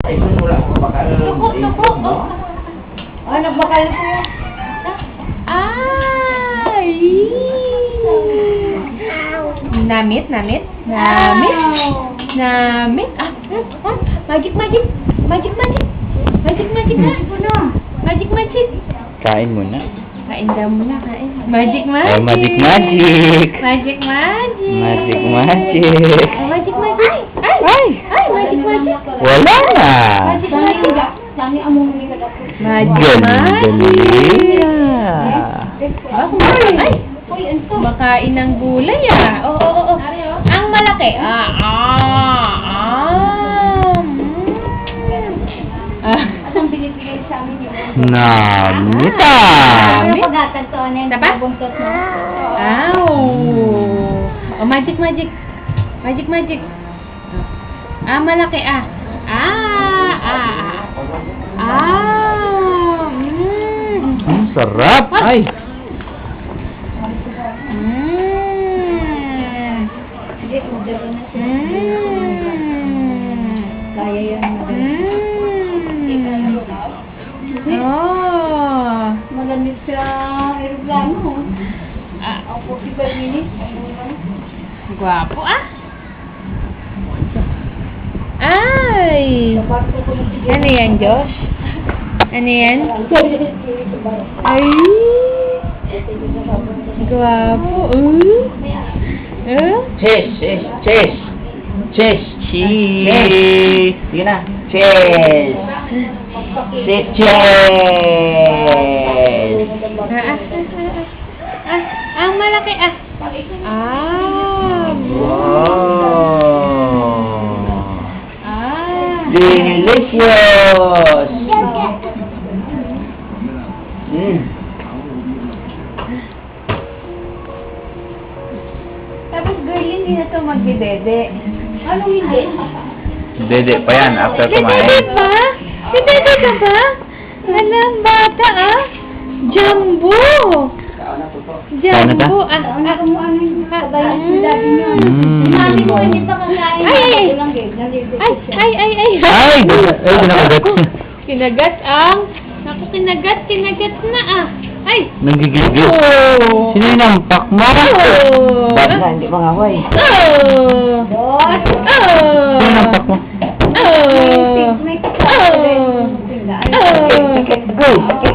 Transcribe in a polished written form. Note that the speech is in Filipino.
Ay, wala ko bakal. Tuko. Ah, nagbakal ko. Ay! Namit. Ah, magic. Magic na. Magic. Kain muna. Kain daw muna, kain. Magic. Oh, magic. Magic. Magic. Magic. Ay, magic. Wala na. Magic. Ay, makain ng gulay Oo. Ang malaki. Anong binibigay sa amin yun? Namita. Ano pagatan to? Ano yung Tapa? buntot mo? Oh, magic. Magic. Malaki. Sarap. Ay. Hindi, modelo na siya. Kaya yan. Malamig sa aeroplano. Ako 45 minutes. Guwapo Ay! Sa barko ko na sige. Ano yan, Josh? Ano yan? Ay! Guwapo. Cheese. Cheese. Sige na. Cheese. Ang malaki Delicious. Tapos girl, hindi na to magdidede. Anong hindi? Dede pa yan after kumain. Dede pa? Dede ka ba? Alam, bata Jumbo! Jumbo! Ano mo ano yung kabayan sa daddy niyo? Mami mo, hindi pa kakain. Ay! Ay, Kinagat ang... Naku, kinagat na Ay! nagigigil. Oh! Sino yung nampak mo? Oh! Bakit hindi mangaway? Oh! Sino yung nampak mo? Oh! May kasama. Oh! Go!